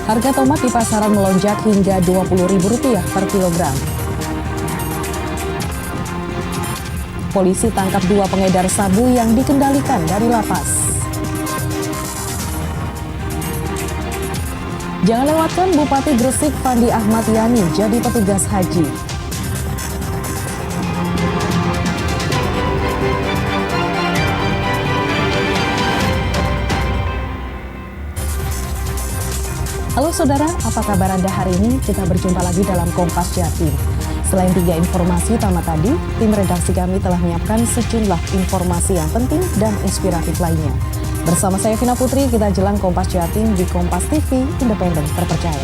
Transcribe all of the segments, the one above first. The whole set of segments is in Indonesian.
Harga tomat di pasaran melonjak hingga Rp20.000 per kilogram. Polisi tangkap 2 pengedar sabu yang dikendalikan dari lapas. Jangan lewatkan Bupati Gresik Fandi Ahmad Yani jadi petugas haji. Halo saudara, apa kabar Anda hari ini? Kita berjumpa lagi dalam Kompas Jatim. Selain 3 informasi utama tadi, tim redaksi kami telah menyiapkan sejumlah informasi yang penting dan inspiratif lainnya. Bersama saya Vina Putri, kita jelang Kompas Jatim di Kompas TV, independen terpercaya.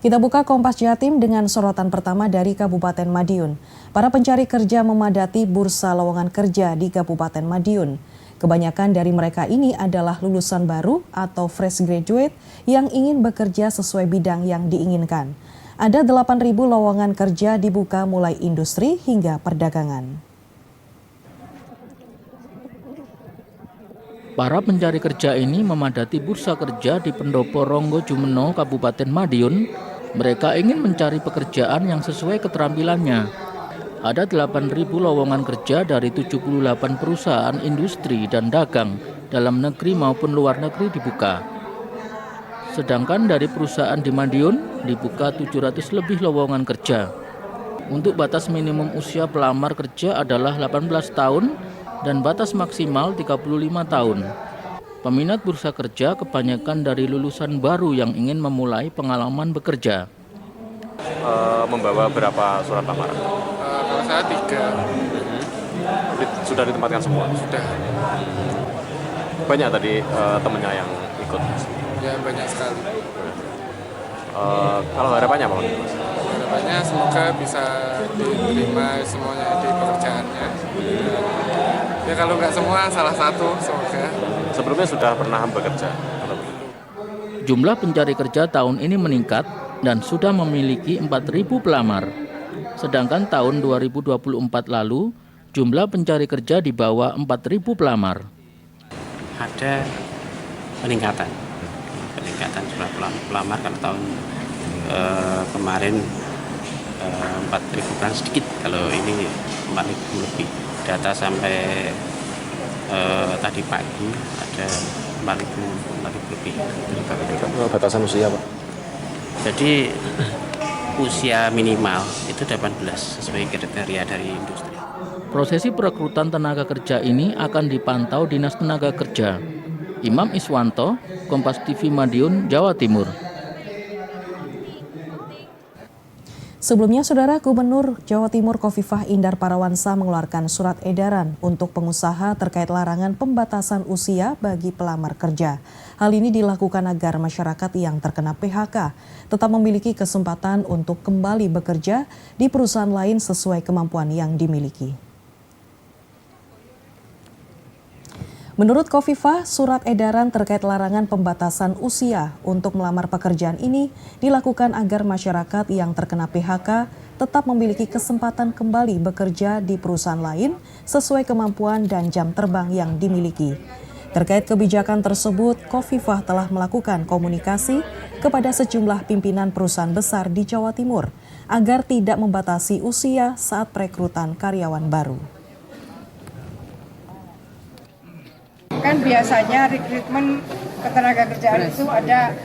Kita buka Kompas Jatim dengan sorotan pertama dari Kabupaten Madiun. Para pencari kerja memadati bursa lowongan kerja di Kabupaten Madiun. Kebanyakan dari mereka ini adalah lulusan baru atau fresh graduate yang ingin bekerja sesuai bidang yang diinginkan. Ada 8.000 lowongan kerja dibuka mulai industri hingga perdagangan. Para pencari kerja ini memadati bursa kerja di Pendopo Ronggo Jumeno, Kabupaten Madiun. Mereka ingin mencari pekerjaan yang sesuai keterampilannya. Ada 8.000 lowongan kerja dari 78 perusahaan industri dan dagang dalam negeri maupun luar negeri dibuka. Sedangkan dari perusahaan di Madiun dibuka 700 lebih lowongan kerja. Untuk batas minimum usia pelamar kerja adalah 18 tahun dan batas maksimal 35 tahun. Peminat bursa kerja kebanyakan dari lulusan baru yang ingin memulai pengalaman bekerja. Membawa berapa surat lamaran? Kalau saya 3. Sudah ditempatkan semua? Sudah. Banyak tadi temennya yang ikut? Ya banyak sekali. Kalau harapannya apa? Harapannya semoga bisa diterima semuanya di pekerjaannya. Ya kalau nggak semua, salah satu semoga. Sebelumnya sudah pernah bekerja? Jumlah pencari kerja tahun ini meningkat dan sudah memiliki 4.000 pelamar. Sedangkan tahun 2024 lalu, jumlah pencari kerja di bawah 4.000 pelamar. Ada peningkatan jumlah pelamar karena tahun kemarin 4.000 kan sedikit, kalau ini 4.000 lebih. Data sampai tadi pagi ada 4.000 lebih. Batasan usia Pak? Jadi usia minimal itu 18 sesuai kriteria dari industri. Prosesi perekrutan tenaga kerja ini akan dipantau Dinas Tenaga Kerja. Imam Iswanto, Kompas TV Madiun, Jawa Timur. Sebelumnya, Saudara, Gubernur Jawa Timur Khofifah Indar Parawansa mengeluarkan surat edaran untuk pengusaha terkait larangan pembatasan usia bagi pelamar kerja. Hal ini dilakukan agar masyarakat yang terkena PHK tetap memiliki kesempatan untuk kembali bekerja di perusahaan lain sesuai kemampuan yang dimiliki. Menurut Khofifah, surat edaran terkait larangan pembatasan usia untuk melamar pekerjaan ini dilakukan agar masyarakat yang terkena PHK tetap memiliki kesempatan kembali bekerja di perusahaan lain sesuai kemampuan dan jam terbang yang dimiliki. Terkait kebijakan tersebut, Khofifah telah melakukan komunikasi kepada sejumlah pimpinan perusahaan besar di Jawa Timur agar tidak membatasi usia saat perekrutan karyawan baru. Kan biasanya rekrutmen ketenagakerjaan itu ada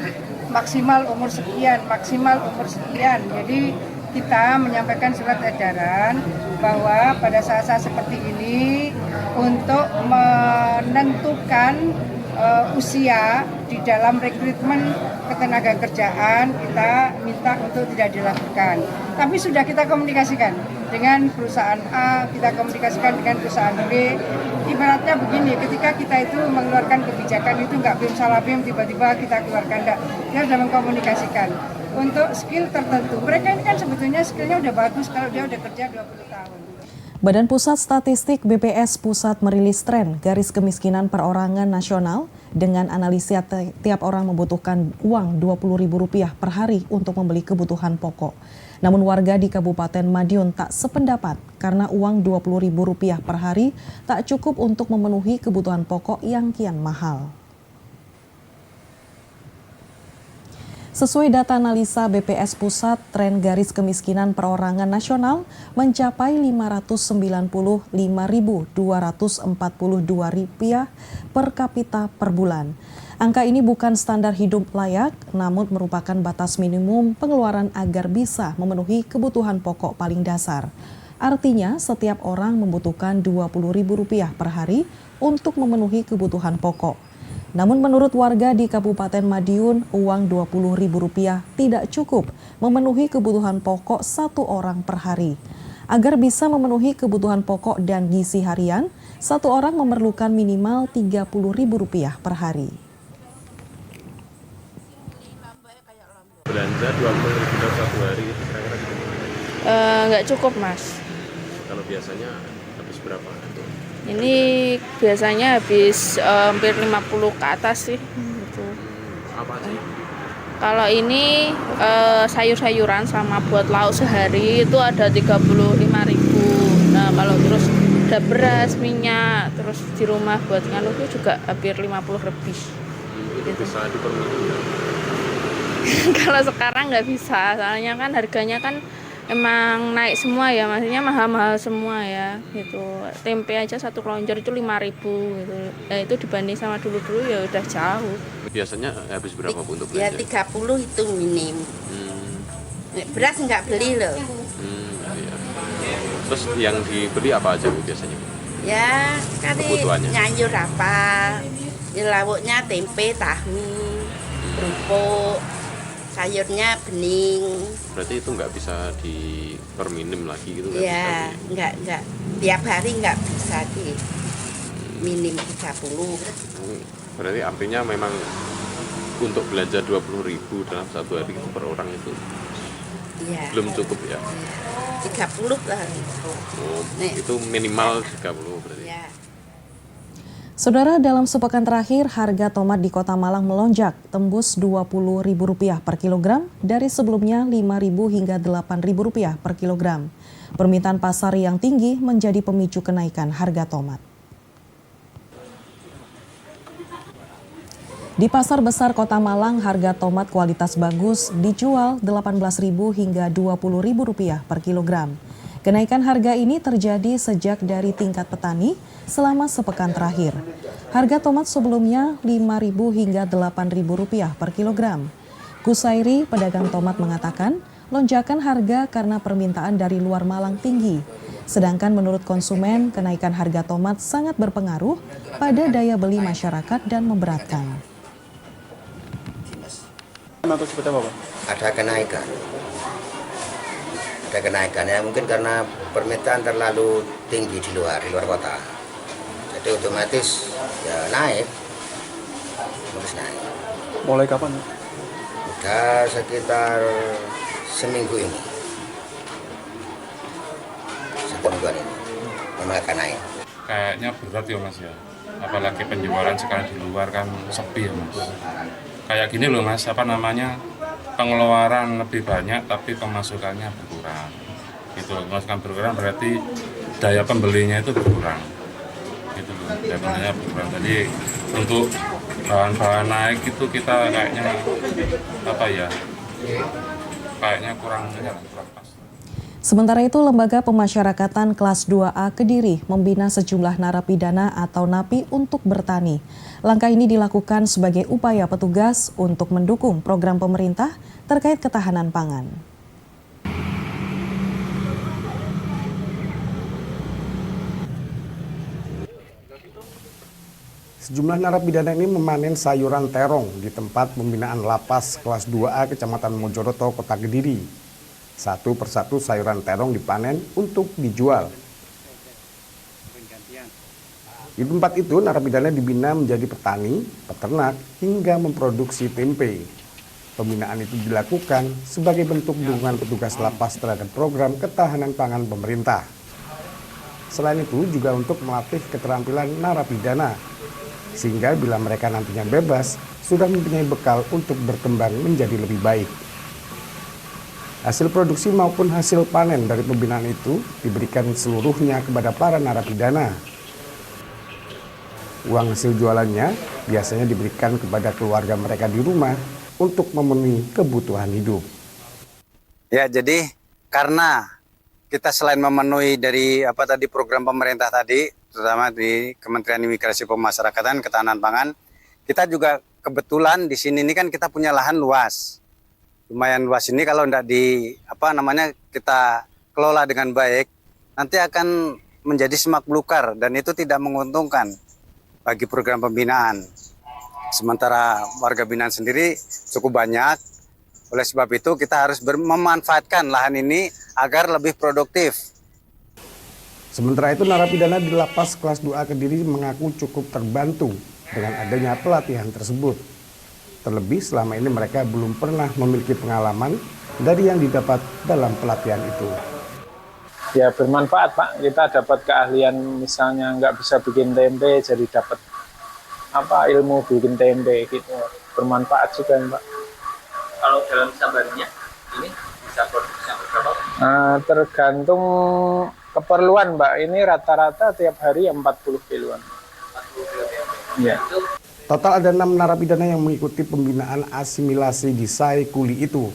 maksimal umur sekian. Jadi kita menyampaikan surat edaran bahwa pada saat-saat seperti ini untuk menentukan usia di dalam rekrutmen ketenagakerjaan kita minta untuk tidak dilakukan. Tapi sudah kita komunikasikan dengan perusahaan A, kita komunikasikan dengan perusahaan B. Ibaratnya begini, ketika kita itu mengeluarkan kebijakan itu nggak bim salah bim tiba-tiba kita keluarkan, enggak. Kita sudah mengkomunikasikan untuk skill tertentu. Mereka ini kan sebetulnya skillnya udah bagus kalau dia udah kerja 20 tahun. Badan Pusat Statistik BPS Pusat merilis tren garis kemiskinan perorangan nasional dengan analisis tiap orang membutuhkan uang Rp20.000 per hari untuk membeli kebutuhan pokok. Namun warga di Kabupaten Madiun tak sependapat karena uang Rp20.000 per hari tak cukup untuk memenuhi kebutuhan pokok yang kian mahal. Sesuai data analisa BPS Pusat, tren garis kemiskinan perorangan nasional mencapai Rp595.242 per kapita per bulan. Angka ini bukan standar hidup layak, namun merupakan batas minimum pengeluaran agar bisa memenuhi kebutuhan pokok paling dasar. Artinya, setiap orang membutuhkan Rp20.000 per hari untuk memenuhi kebutuhan pokok. Namun menurut warga di Kabupaten Madiun, uang Rp20.000 tidak cukup memenuhi kebutuhan pokok satu orang per hari. Agar bisa memenuhi kebutuhan pokok dan gizi harian, satu orang memerlukan minimal Rp30.000 per hari. Belanja 20.000 dalam satu hari itu kira-kira gimana? Nggak cukup, Mas. Kalau biasanya habis berapa? Ini biasanya habis hampir 50 ke atas sih. Gitu. Apa sih? Kalau ini sayur-sayuran sama buat lauk sehari itu ada 35.000. Nah, kalau terus ada beras, minyak, terus di rumah buat nganu itu juga hampir 50 lebih. Itu bisa dipermudah. Kalau sekarang nggak bisa, soalnya kan harganya kan emang naik semua ya, maksudnya mahal-mahal semua ya gitu. Tempe aja satu kelonjor itu 5.000 gitu. Nah, itu dibanding sama dulu-dulu ya udah jauh. Biasanya habis berapa Bu untuk Ya belanja? 30 itu minim. Beras nggak beli loh. Iya. Terus yang dibeli apa aja Bu biasanya? Ya kan Kebutuhannya. nyayur apa? Ya, lauknya tempe, tahu, kerupuk, sayurnya bening. Berarti itu nggak bisa diperminim lagi gitu? Nggak Ya bisa, nggak tiap hari nggak bisa di minim 30. Berarti artinya memang untuk belanja 20.000 dalam satu hari itu per orang itu Ya belum cukup ya? 30 lah. Oh, Nih. itu minimal 30 berarti. Ya. Saudara, dalam sepekan terakhir, harga tomat di Kota Malang melonjak, tembus Rp20.000 per kilogram dari sebelumnya Rp5.000 hingga Rp8.000 per kilogram. Permintaan pasar yang tinggi menjadi pemicu kenaikan harga tomat. Di Pasar Besar Kota Malang, harga tomat kualitas bagus dijual Rp18.000 hingga Rp20.000 per kilogram. Kenaikan harga ini terjadi sejak dari tingkat petani selama sepekan terakhir. Harga tomat sebelumnya Rp5.000 hingga Rp8.000 per kilogram. Kusairi, pedagang tomat mengatakan, lonjakan harga karena permintaan dari luar Malang tinggi. Sedangkan menurut konsumen, kenaikan harga tomat sangat berpengaruh pada daya beli masyarakat dan memberatkan. Ada kenaikan. Ada kenaikannya mungkin karena permintaan terlalu tinggi di luar kota. Jadi otomatis ya naik. Terus naik. Mulai kapan? Udah sekitar seminggu ini. Semingguan ini memang akan naik. Kayaknya berat ya Mas ya. Apalagi penjualan sekarang di luar kan sepi ya Mas. Kayak gini loh Mas, pengeluaran lebih banyak tapi pemasukannya berkurang. Gitu, pemasukan berkurang berarti daya pembelinya itu berkurang. Gitu loh, daya pembelinya berkurang. Jadi untuk bahan-bahan naik itu kita kayaknya kurang pas. Sementara itu, Lembaga Pemasyarakatan Kelas 2A Kediri membina sejumlah narapidana atau napi untuk bertani. Langkah ini dilakukan sebagai upaya petugas untuk mendukung program pemerintah terkait ketahanan pangan. Sejumlah narapidana ini memanen sayuran terong di tempat pembinaan lapas kelas 2A Kecamatan Mojoroto, Kota Kediri. Satu persatu sayuran terong dipanen untuk dijual. Di tempat itu narapidana dibina menjadi petani, peternak, hingga memproduksi tempe. Pembinaan itu dilakukan sebagai bentuk dukungan petugas lapas terhadap program ketahanan pangan pemerintah. Selain itu juga untuk melatih keterampilan narapidana, sehingga bila mereka nantinya bebas, sudah mempunyai bekal untuk berkembang menjadi lebih baik. Hasil produksi maupun hasil panen dari pembinaan itu diberikan seluruhnya kepada para narapidana. Uang hasil jualannya biasanya diberikan kepada keluarga mereka di rumah untuk memenuhi kebutuhan hidup. Ya, jadi karena kita selain memenuhi dari program pemerintah tadi, terutama di Kementerian Imigrasi Pemasyarakatan, Ketahanan Pangan, kita juga kebetulan di sini ini kan kita punya lahan luas. Lumayan luas ini kalau tidak kita kelola dengan baik, nanti akan menjadi semak belukar dan itu tidak menguntungkan bagi program pembinaan. Sementara warga binaan sendiri cukup banyak. Oleh sebab itu kita harus memanfaatkan lahan ini agar lebih produktif. Sementara itu narapidana di Lapas Kelas 2A Kediri mengaku cukup terbantu dengan adanya pelatihan tersebut. Terlebih selama ini mereka belum pernah memiliki pengalaman dari yang didapat dalam pelatihan itu. Ya bermanfaat Pak, kita dapat keahlian misalnya nggak bisa bikin tempe jadi dapat ilmu bikin tempe gitu. Bermanfaat juga Pak. Kalau dalam sabarnya ini bisa produksi sampai berapa? Tergantung keperluan Mbak, ini rata-rata tiap hari 40 kiloan. 40 kilo tempe. Ya. Total ada 6 narapidana yang mengikuti pembinaan asimilasi di Sai Kuli itu.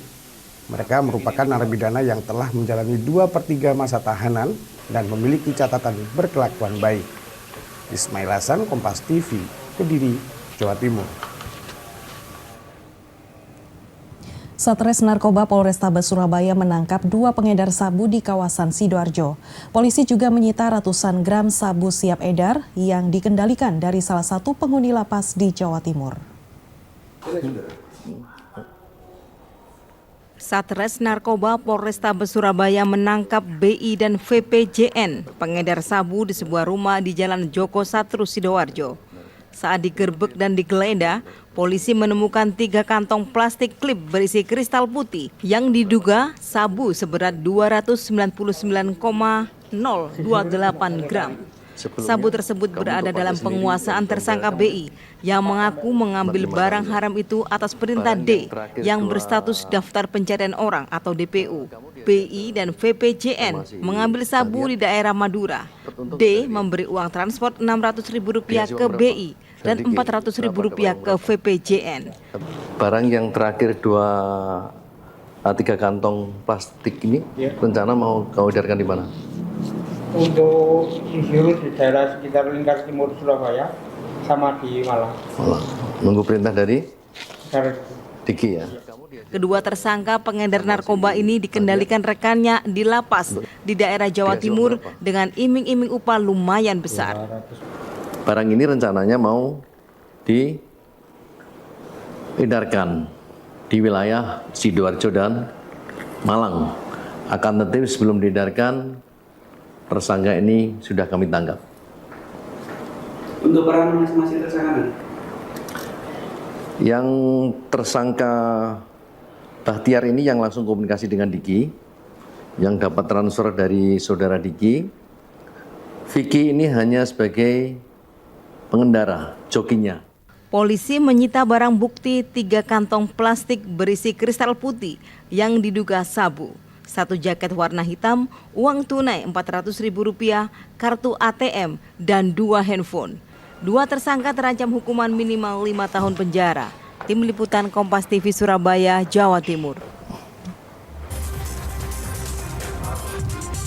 Mereka merupakan narapidana yang telah menjalani 2/3 masa tahanan dan memiliki catatan berkelakuan baik. Ismail Hasan, Kompas TV, Kediri, Jawa Timur. Satres Narkoba Polrestabes Surabaya menangkap 2 pengedar sabu di kawasan Sidoarjo. Polisi juga menyita ratusan gram sabu siap edar yang dikendalikan dari salah satu penghuni lapas di Jawa Timur. Satres Narkoba Polrestabes Surabaya menangkap BI dan VPJN, pengedar sabu di sebuah rumah di Jalan Joko Satru, Sidoarjo. Saat digerebek dan digeledah, polisi menemukan 3 kantong plastik klip berisi kristal putih yang diduga sabu seberat 299,028 gram. Sabu tersebut berada dalam penguasaan tersangka BI yang mengaku mengambil barang haram itu atas perintah D yang berstatus daftar pencarian orang atau DPO. BI dan VPJN mengambil sabu di daerah Madura. D memberi uang transport Rp600.000 ke BI dan Rp400.000 ke VPJN. Barang yang terakhir 3 kantong plastik ini rencana mau kau edarkan di mana? Untuk di daerah sekitar lingkar timur Surabaya sama di Malang. Nunggu perintah dari Diki ya. Kedua tersangka pengedar narkoba ini dikendalikan rekannya di lapas di daerah Jawa Timur dengan iming-iming upah lumayan besar. Barang ini rencananya mau diedarkan di wilayah Sidoarjo dan Malang. Akan tetapi sebelum diedarkan, tersangka ini sudah kami tangkap. Untuk peran masing-masing tersangka? Yang tersangka Bahtiar ini yang langsung komunikasi dengan Diki, yang dapat transfer dari saudara Diki. Vicky ini hanya sebagai pengendara, jokinya. Polisi menyita barang bukti 3 kantong plastik berisi kristal putih yang diduga sabu. 1 jaket warna hitam, uang tunai Rp400.000, kartu ATM, dan 2 handphone. 2 tersangka terancam hukuman minimal 5 tahun penjara. Tim Liputan Kompas TV Surabaya, Jawa Timur.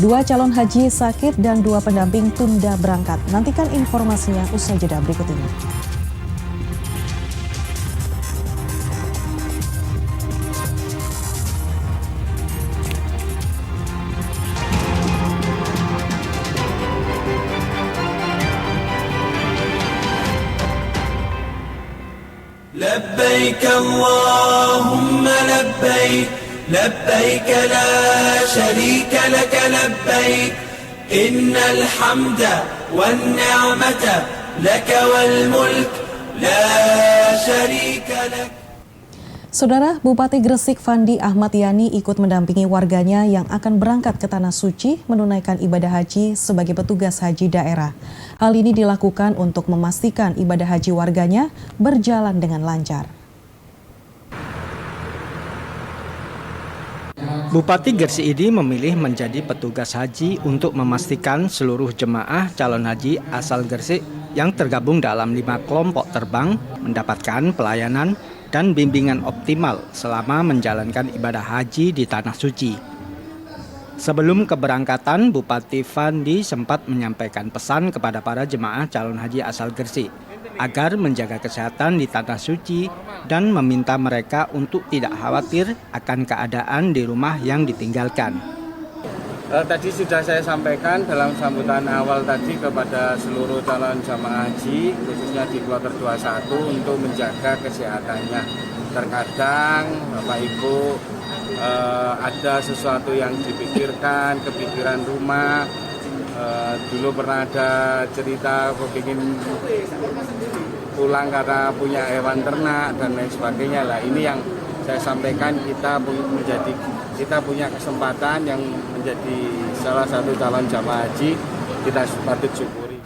2 calon haji sakit dan 2 pendamping tunda berangkat. Nantikan informasinya usai jeda berikut ini. لبيك اللهم لبيك لبيك لا شريك لك لبيك إن الحمد والنعمة لك والملك لا شريك لك. Saudara, Bupati Gresik Fandi Ahmad Yani ikut mendampingi warganya yang akan berangkat ke Tanah Suci menunaikan ibadah haji sebagai petugas haji daerah. Hal ini dilakukan untuk memastikan ibadah haji warganya berjalan dengan lancar. Bupati Gresik ini memilih menjadi petugas haji untuk memastikan seluruh jemaah calon haji asal Gresik yang tergabung dalam 5 kelompok terbang mendapatkan pelayanan dan bimbingan optimal selama menjalankan ibadah haji di Tanah Suci. Sebelum keberangkatan, Bupati Fandi sempat menyampaikan pesan kepada para jemaah calon haji asal Gresik agar menjaga kesehatan di Tanah Suci dan meminta mereka untuk tidak khawatir akan keadaan di rumah yang ditinggalkan. Tadi sudah saya sampaikan dalam sambutan awal tadi kepada seluruh calon jamaah haji, khususnya di kloter 21 untuk menjaga kesehatannya. Terkadang Bapak Ibu ada sesuatu yang dipikirkan, kepikiran rumah. Dulu pernah ada cerita kepingin pulang karena punya hewan ternak dan lain sebagainya. Lah ini yang saya sampaikan, kita punya kesempatan yang menjadi salah satu calon jamaah haji, kita patut syukuri.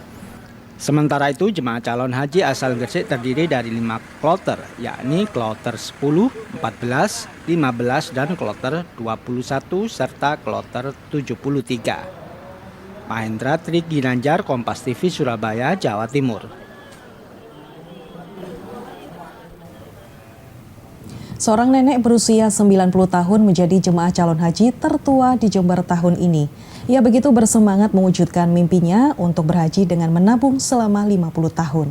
Sementara itu, jemaah calon haji asal Gresik terdiri dari 5 kloter, yakni kloter 10, 14, 15, dan kloter 21, serta kloter 73. Mahendra Trik Ginanjar, Kompas TV, Surabaya, Jawa Timur. Seorang nenek berusia 90 tahun menjadi jemaah calon haji tertua di Jember tahun ini. Ia begitu bersemangat mewujudkan mimpinya untuk berhaji dengan menabung selama 50 tahun.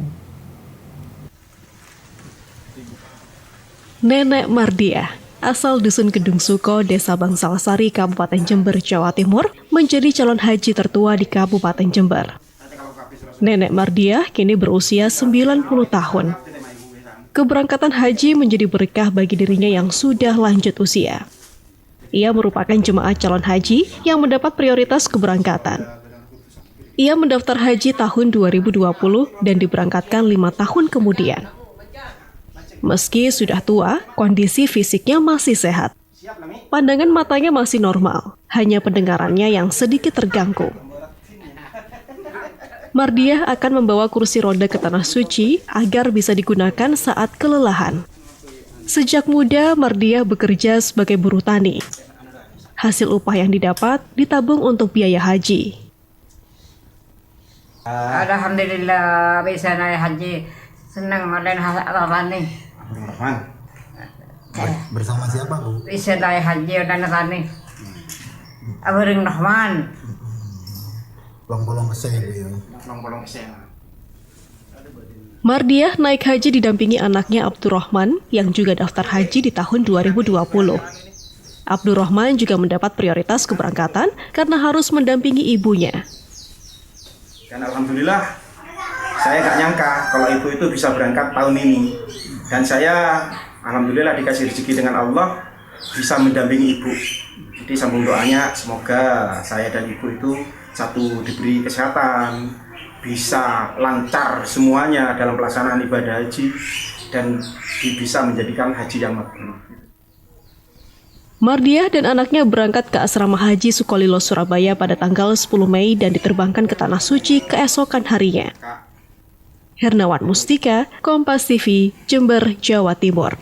Nenek Mardiah, asal Dusun Kedung Suko, Desa Bangsalasari, Kabupaten Jember, Jawa Timur, menjadi calon haji tertua di Kabupaten Jember. Nenek Mardiah kini berusia 90 tahun. Keberangkatan haji menjadi berkah bagi dirinya yang sudah lanjut usia. Ia merupakan jemaah calon haji yang mendapat prioritas keberangkatan. Ia mendaftar haji tahun 2020 dan diberangkatkan 5 tahun kemudian. Meski sudah tua, kondisi fisiknya masih sehat. Pandangan matanya masih normal, hanya pendengarannya yang sedikit terganggu. Mardiah akan membawa kursi roda ke Tanah Suci agar bisa digunakan saat kelelahan. Sejak muda, Mardiah bekerja sebagai buruh tani. Hasil upah yang didapat ditabung untuk biaya haji. Alhamdulillah bisa naik haji, senang melain tani. Bersama siapa, Bu? Bisa naik haji dan tani. Abang Rahman. Bolong-bolong keseng, Bu ya. Bolong-bolong keseng. Mardiah naik haji didampingi anaknya Abdurrahman yang juga daftar haji di tahun 2020. Abdurrahman juga mendapat prioritas keberangkatan karena harus mendampingi ibunya. Dan alhamdulillah, saya gak nyangka kalau ibu itu bisa berangkat tahun ini. Dan saya alhamdulillah dikasih rezeki dengan Allah bisa mendampingi ibu. Jadi sambung doanya semoga saya dan ibu itu satu diberi kesehatan, bisa lancar semuanya dalam pelaksanaan ibadah haji dan bisa menjadikan haji yang mabrur. Mardiah dan anaknya berangkat ke asrama haji Sukolilo, Surabaya pada tanggal 10 Mei dan diterbangkan ke Tanah Suci keesokan harinya. Hernawan Mustika, Kompas TV, Jember, Jawa Timur.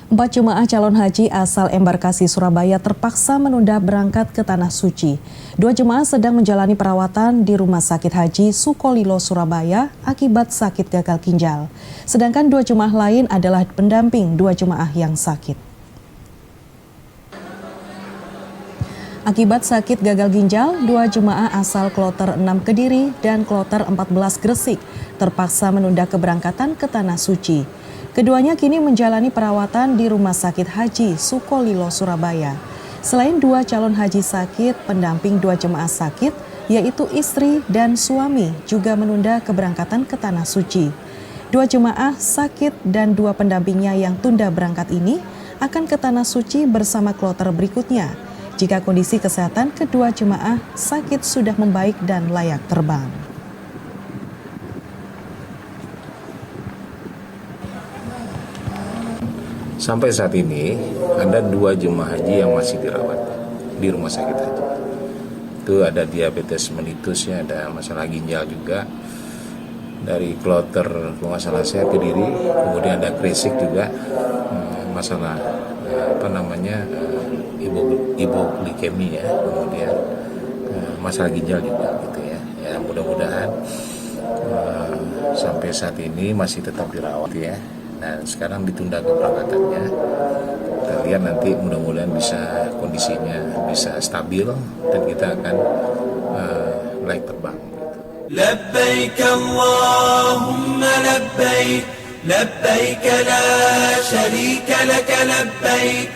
4 jemaah calon haji asal embarkasi Surabaya terpaksa menunda berangkat ke Tanah Suci. 2 jemaah sedang menjalani perawatan di Rumah Sakit Haji Sukolilo, Surabaya akibat sakit gagal ginjal. Sedangkan 2 jemaah lain adalah pendamping 2 jemaah yang sakit. Akibat sakit gagal ginjal, 2 jemaah asal kloter 6 Kediri dan kloter 14 Gresik terpaksa menunda keberangkatan ke Tanah Suci. Keduanya kini menjalani perawatan di Rumah Sakit Haji Sukolilo, Surabaya. Selain 2 calon haji sakit, pendamping 2 jemaah sakit, yaitu istri dan suami, juga menunda keberangkatan ke Tanah Suci. 2 jemaah sakit dan 2 pendampingnya yang tunda berangkat ini akan ke Tanah Suci bersama kloter berikutnya, jika kondisi kesehatan kedua jemaah sakit sudah membaik dan layak terbang. Sampai saat ini ada 2 jemaah haji yang masih dirawat di rumah sakit haji. Itu ada diabetes mellitus, ya, ada masalah ginjal juga. Dari kloter kalau nggak salah saya Kediri, kemudian ada Kresik juga, masalah hipoglikemi, ya, kemudian masalah ginjal juga gitu ya. Ya mudah-mudahan sampai saat ini masih tetap dirawat ya. Dan sekarang ditunda keberangkatannya. Kita lihat nanti mudah-mudahan bisa kondisinya bisa stabil dan kita akan layak terbang. لبيك اللهم لبيك لبيك لا شريك لك لبيك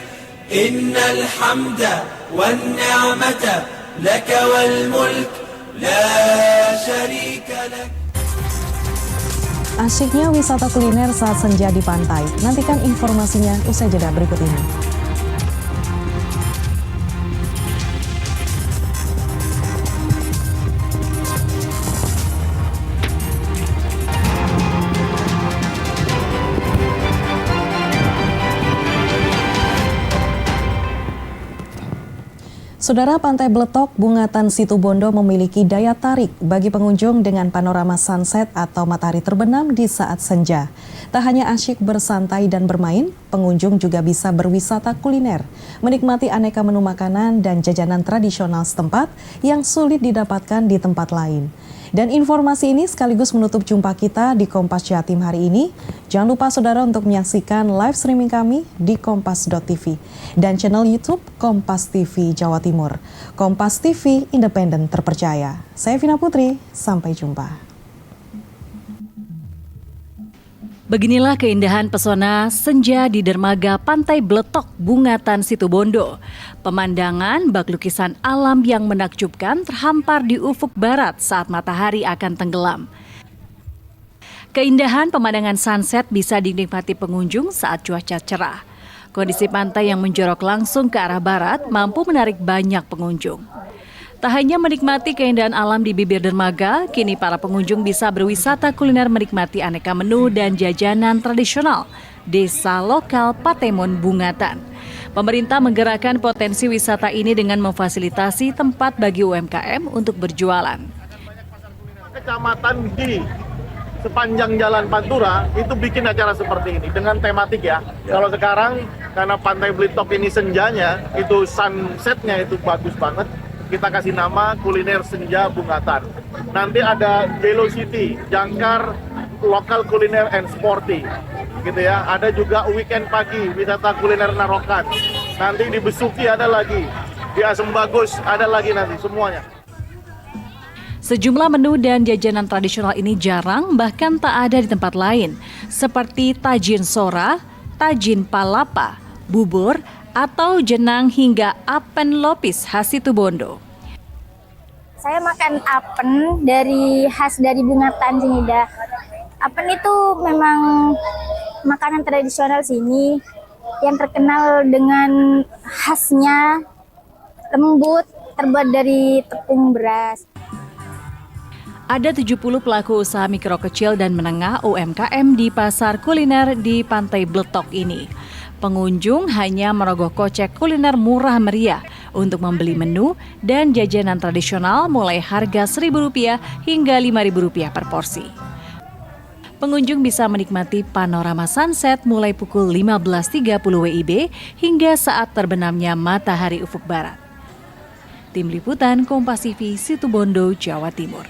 إن الحمد والنعمة لك والملك لا شريك لك. Asyiknya wisata kuliner saat senja di pantai. Nantikan informasinya usai jeda berikut ini. Saudara, Pantai Bletok, Bungatan Situbondo memiliki daya tarik bagi pengunjung dengan panorama sunset atau matahari terbenam di saat senja. Tak hanya asyik bersantai dan bermain, pengunjung juga bisa berwisata kuliner, menikmati aneka menu makanan dan jajanan tradisional setempat yang sulit didapatkan di tempat lain. Dan informasi ini sekaligus menutup jumpa kita di Kompas Jatim hari ini. Jangan lupa saudara untuk menyaksikan live streaming kami di kompas.tv dan channel YouTube Kompas TV Jawa Timur. Kompas TV, independen terpercaya. Saya Vina Putri, sampai jumpa. Beginilah keindahan pesona senja di dermaga Pantai Bletok, Bungatan Situbondo. Pemandangan bak lukisan alam yang menakjubkan terhampar di ufuk barat saat matahari akan tenggelam. Keindahan pemandangan sunset bisa dinikmati pengunjung saat cuaca cerah. Kondisi pantai yang menjorok langsung ke arah barat mampu menarik banyak pengunjung. Tak hanya menikmati keindahan alam di bibir dermaga, kini para pengunjung bisa berwisata kuliner menikmati aneka menu dan jajanan tradisional desa lokal Patemon Bungatan. Pemerintah menggerakkan potensi wisata ini dengan memfasilitasi tempat bagi UMKM untuk berjualan. Kecamatan di sepanjang Jalan Pantura itu bikin acara seperti ini dengan tematik ya. Kalau sekarang karena Pantai Bletok ini senjanya, itu sunsetnya itu bagus banget. Kita kasih nama kuliner senja Bungatan. Nanti ada Jelo City, jangkar lokal kuliner and sporty, gitu ya. Ada juga weekend pagi, wisata kuliner Narokan. Nanti di Besuki ada lagi, di Asem Bagus ada lagi nanti semuanya. Sejumlah menu dan jajanan tradisional ini jarang bahkan tak ada di tempat lain, seperti tajin sora, tajin palapa, bubur, atau jenang hingga apen lopis khas Situbondo. Saya makan apen khas dari Bungatan sini dah. Apen itu memang makanan tradisional sini yang terkenal dengan khasnya lembut, terbuat dari tepung beras. Ada 70 pelaku usaha mikro kecil dan menengah UMKM di pasar kuliner di Pantai Bletok ini. Pengunjung hanya merogoh kocek kuliner murah meriah untuk membeli menu dan jajanan tradisional mulai harga Rp1.000 hingga Rp5.000 per porsi. Pengunjung bisa menikmati panorama sunset mulai pukul 15.30 WIB hingga saat terbenamnya matahari ufuk barat. Tim Liputan Kompas TV, Situbondo, Jawa Timur.